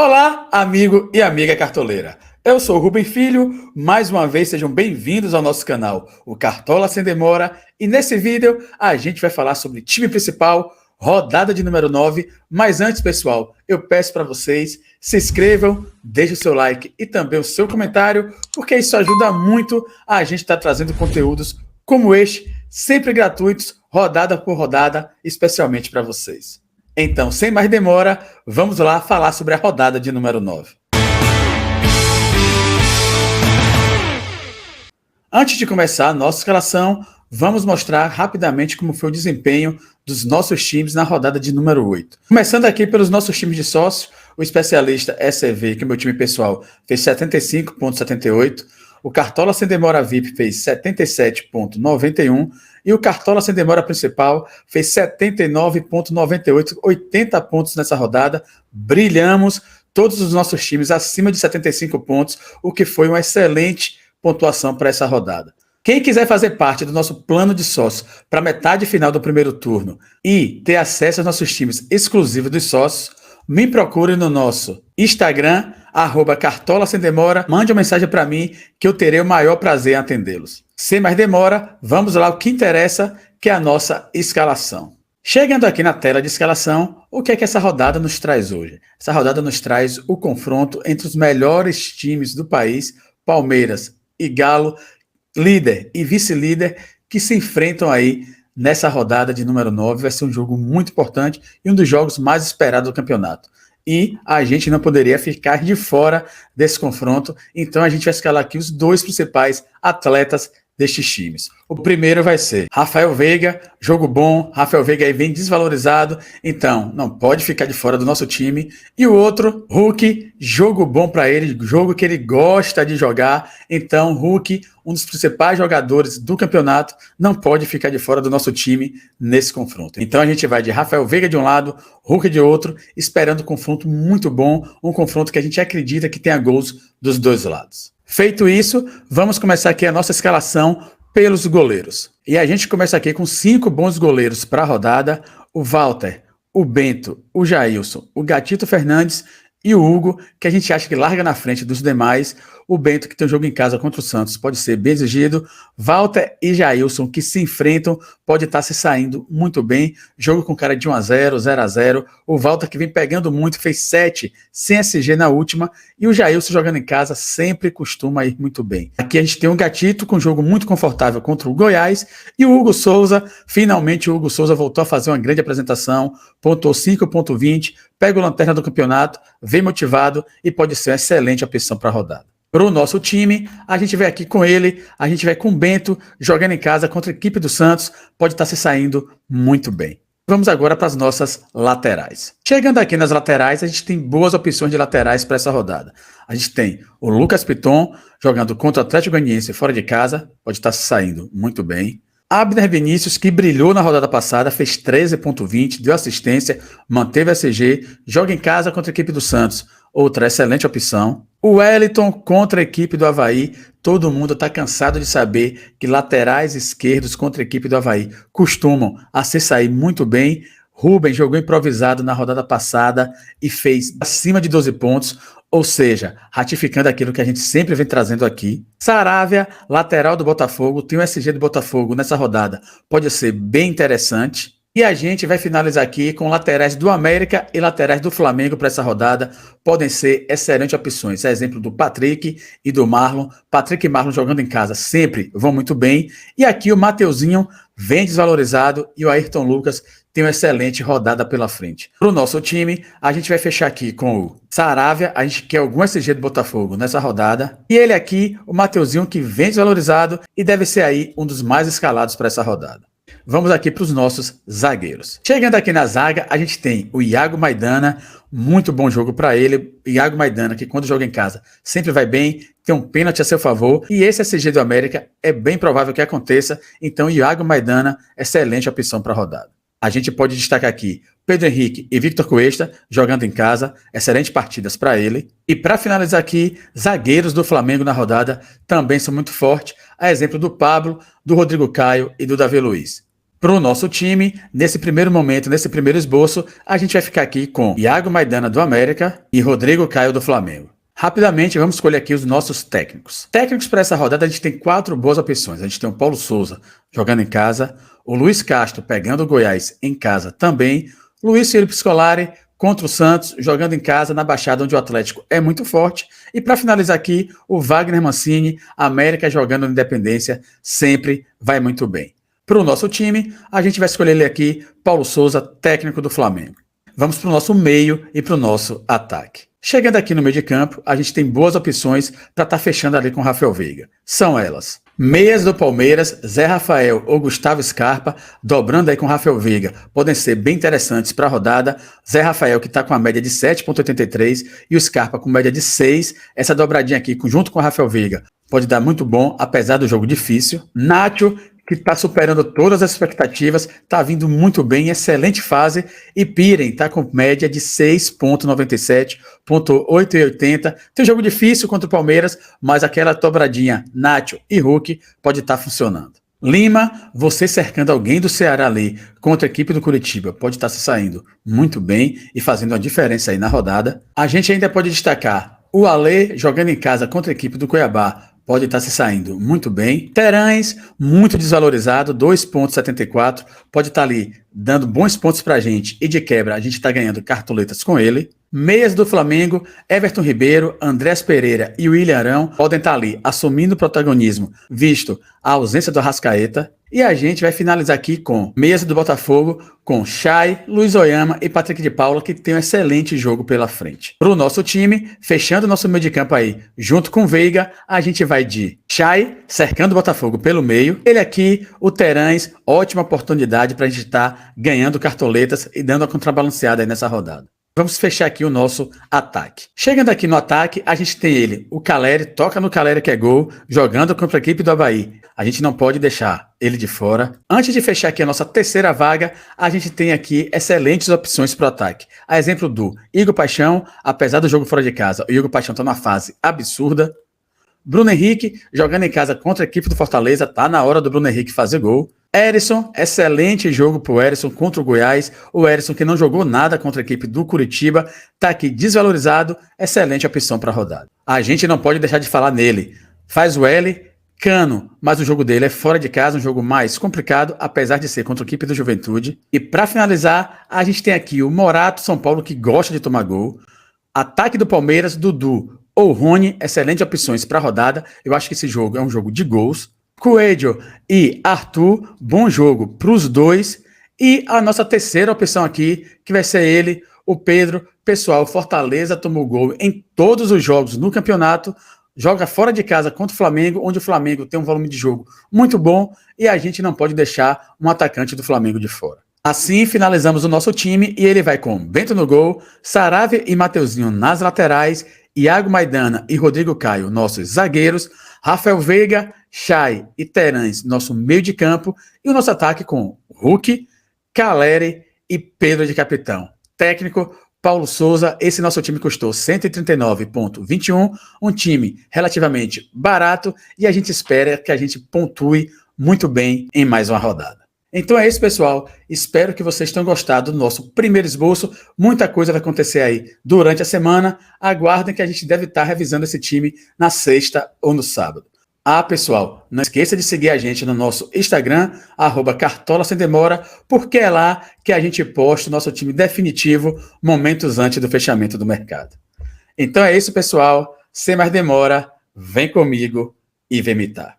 Olá, amigo e amiga cartoleira. Eu sou o Rubem Filho, mais uma vez sejam bem-vindos ao nosso canal, o Cartola Sem Demora, e nesse vídeo a gente vai falar sobre time principal, rodada de número 9, mas antes, pessoal, eu peço para vocês se inscrevam, deixem o seu like e também o seu comentário, porque isso ajuda muito a gente estar trazendo conteúdos como este, sempre gratuitos, rodada por rodada, especialmente para vocês. Então, sem mais demora, vamos lá falar sobre a rodada de número 9. Antes de começar a nossa escalação, vamos mostrar rapidamente como foi o desempenho dos nossos times na rodada de número 8. Começando aqui pelos nossos times de sócios, o especialista SCV, que é o meu time pessoal, fez 75,78, o Cartola Sem Demora VIP fez 77,91 e o Cartola Sem Demora Principal fez 79,98, 80 pontos nessa rodada. Brilhamos, todos os nossos times acima de 75 pontos, o que foi uma excelente pontuação para essa rodada. Quem quiser fazer parte do nosso plano de sócio para a metade final do primeiro turno e ter acesso aos nossos times exclusivos dos sócios, me procure no nosso Instagram, @Cartola Sem Demora, mande uma mensagem para mim que eu terei o maior prazer em atendê-los. Sem mais demora, vamos lá o que interessa, que é a nossa escalação. Chegando aqui na tela de escalação, o que é que essa rodada nos traz hoje? Essa rodada nos traz o confronto entre os melhores times do país, Palmeiras e Galo, líder e vice-líder, que se enfrentam aí nessa rodada de número 9. Vai ser um jogo muito importante e um dos jogos mais esperados do campeonato. E a gente não poderia ficar de fora desse confronto, então a gente vai escalar aqui os dois principais atletas destes times. O primeiro vai ser Rafael Veiga, jogo bom, Rafael Veiga aí vem desvalorizado, então não pode ficar de fora do nosso time. E o outro, Hulk, jogo bom para ele, jogo que ele gosta de jogar, então Hulk, um dos principais jogadores do campeonato, não pode ficar de fora do nosso time nesse confronto. Então a gente vai de Rafael Veiga de um lado, Hulk de outro, esperando um confronto muito bom, um confronto que a gente acredita que tenha gols dos dois lados. Feito isso, vamos começar aqui a nossa escalação pelos goleiros. E a gente começa aqui com 5 bons goleiros para a rodada: o Walter, o Bento, o Jailson, o Gatito Fernandes e o Hugo, que a gente acha que larga na frente dos demais. O Bento, que tem um jogo em casa contra o Santos, pode ser bem exigido. Walter e Jailson, que se enfrentam, pode estar se saindo muito bem. Jogo com cara de 1-0, 0-0. O Walter, que vem pegando muito, fez 7 sem SG na última. E o Jailson, jogando em casa, sempre costuma ir muito bem. Aqui a gente tem um Gatito com um jogo muito confortável contra o Goiás. E o Hugo Souza, finalmente o Hugo Souza voltou a fazer uma grande apresentação. Pontuou 5,20, pega o lanterna do campeonato, vem motivado e pode ser uma excelente opção para a rodada. Para o nosso time, a gente vai aqui com ele, a gente vai com o Bento, jogando em casa contra a equipe do Santos, pode estar se saindo muito bem. Vamos agora para as nossas laterais. Chegando aqui nas laterais, a gente tem boas opções de laterais para essa rodada. A gente tem o Lucas Piton, jogando contra o Atlético Goianiense fora de casa, pode estar se saindo muito bem. Abner Vinícius, que brilhou na rodada passada, fez 13,20, deu assistência, manteve a SG, joga em casa contra a equipe do Santos, outra excelente opção. O Wellington contra a equipe do Avaí, todo mundo está cansado de saber que laterais esquerdos contra a equipe do Avaí costumam a se sair muito bem. Rubem jogou improvisado na rodada passada e fez acima de 12 pontos, ou seja, ratificando aquilo que a gente sempre vem trazendo aqui. Saravia, lateral do Botafogo, tem um SG do Botafogo nessa rodada, pode ser bem interessante. E a gente vai finalizar aqui com laterais do América e laterais do Flamengo para essa rodada. Podem ser excelentes opções. É exemplo do Patrick e do Marlon. Patrick e Marlon jogando em casa sempre vão muito bem. E aqui o Mateuzinho vem desvalorizado e o Ayrton Lucas tem uma excelente rodada pela frente. Para o nosso time, a gente vai fechar aqui com o Saravia. A gente quer algum SG do Botafogo nessa rodada. E ele aqui, o Mateuzinho, que vem desvalorizado e deve ser aí um dos mais escalados para essa rodada. Vamos aqui para os nossos zagueiros. Chegando aqui na zaga, a gente tem o Iago Maidana, muito bom jogo para ele. Iago Maidana, que quando joga em casa sempre vai bem, tem um pênalti a seu favor. E esse SG do América é bem provável que aconteça. Então, Iago Maidana, excelente opção para a rodada. A gente pode destacar aqui Pedro Henrique e Victor Cuesta jogando em casa, excelentes partidas para ele. E para finalizar aqui, zagueiros do Flamengo na rodada também são muito fortes, a exemplo do Pablo, do Rodrigo Caio e do Davi Luiz. Para o nosso time, nesse primeiro momento, nesse primeiro esboço, a gente vai ficar aqui com Iago Maidana do América e Rodrigo Caio do Flamengo. Rapidamente, vamos escolher aqui os nossos técnicos. Técnicos para essa rodada, a gente tem 4 boas opções. A gente tem o Paulo Souza jogando em casa, o Luiz Castro pegando o Goiás em casa também, Luiz Felipe Scolari contra o Santos, jogando em casa na Baixada, onde o Atlético é muito forte. E para finalizar aqui, o Wagner Mancini, América jogando na Independência, sempre vai muito bem. Para o nosso time, a gente vai escolher ele aqui, Paulo Souza, técnico do Flamengo. Vamos para o nosso meio e para o nosso ataque. Chegando aqui no meio de campo, a gente tem boas opções para estar fechando ali com o Rafael Veiga. São elas: meias do Palmeiras, Zé Rafael ou Gustavo Scarpa, dobrando aí com o Rafael Veiga. Podem ser bem interessantes para a rodada. Zé Rafael, que está com a média de 7,83 e o Scarpa com média de 6. Essa dobradinha aqui, junto com o Rafael Veiga, pode dar muito bom, apesar do jogo difícil. Nacho, que está superando todas as expectativas, está vindo muito bem, em excelente fase, e Piren está com média de 6,97, 8,80. Tem um jogo difícil contra o Palmeiras, mas aquela dobradinha Nacho e Hulk pode estar funcionando. Lima, você cercando alguém do Ceará ali contra a equipe do Curitiba, pode estar se saindo muito bem e fazendo uma diferença aí na rodada. A gente ainda pode destacar o Alê jogando em casa contra a equipe do Cuiabá, pode estar se saindo muito bem. Terãs, muito desvalorizado, 2,74, pode estar ali dando bons pontos pra gente e de quebra a gente está ganhando cartoletas com ele. Meias do Flamengo, Everton Ribeiro, Andrés Pereira e William Arão podem estar ali assumindo o protagonismo, visto a ausência do Arrascaeta. E a gente vai finalizar aqui com meias do Botafogo, com Chay, Luiz Oyama e Patrick de Paula, que tem um excelente jogo pela frente. Para o nosso time, fechando o nosso meio de campo aí, junto com o Veiga, a gente vai de Chay, cercando o Botafogo pelo meio. Ele aqui, o Terãs, ótima oportunidade para a gente estar ganhando cartoletas e dando uma contrabalanceada aí nessa rodada. Vamos fechar aqui o nosso ataque. Chegando aqui no ataque, a gente tem ele, o Caleri, toca no Caleri que é gol, jogando contra a equipe do Avaí. A gente não pode deixar ele de fora. Antes de fechar aqui a nossa terceira vaga, a gente tem aqui excelentes opções para o ataque. A exemplo do Igor Paixão, apesar do jogo fora de casa, o Igor Paixão está numa fase absurda. Bruno Henrique, jogando em casa contra a equipe do Fortaleza, tá na hora do Bruno Henrique fazer gol. Erisson, excelente jogo pro Erisson contra o Goiás. O Erisson, que não jogou nada contra a equipe do Curitiba, tá aqui desvalorizado, excelente opção para a rodada. A gente não pode deixar de falar nele. Faz o L, Cano, mas o jogo dele é fora de casa, um jogo mais complicado, apesar de ser contra a equipe do Juventude. E para finalizar, a gente tem aqui o Morato, São Paulo, que gosta de tomar gol. Ataque do Palmeiras, Dudu ou Rony, excelentes opções para a rodada. Eu acho que esse jogo é um jogo de gols. Coelho e Arthur, bom jogo para os dois. E a nossa terceira opção aqui, que vai ser ele, o Pedro. Pessoal, Fortaleza tomou gol em todos os jogos no campeonato, joga fora de casa contra o Flamengo, onde o Flamengo tem um volume de jogo muito bom e a gente não pode deixar um atacante do Flamengo de fora. Assim, finalizamos o nosso time e ele vai com Bento no gol, Saravia e Mateuzinho nas laterais, Iago Maidana e Rodrigo Caio, nossos zagueiros, Rafael Veiga, Chay e Terãs, nosso meio de campo, e o nosso ataque com Hulk, Caleri e Pedro de capitão. Técnico, Paulo Souza. Esse nosso time custou 139,21, um time relativamente barato, e a gente espera que a gente pontue muito bem em mais uma rodada. Então é isso, pessoal. Espero que vocês tenham gostado do nosso primeiro esboço. Muita coisa vai acontecer aí durante a semana. Aguardem que a gente deve estar revisando esse time na sexta ou no sábado. Ah, pessoal, não esqueça de seguir a gente no nosso Instagram, @cartola-sem-demora, porque é lá que a gente posta o nosso time definitivo momentos antes do fechamento do mercado. Então é isso, pessoal. Sem mais demora, vem comigo e vem mitar.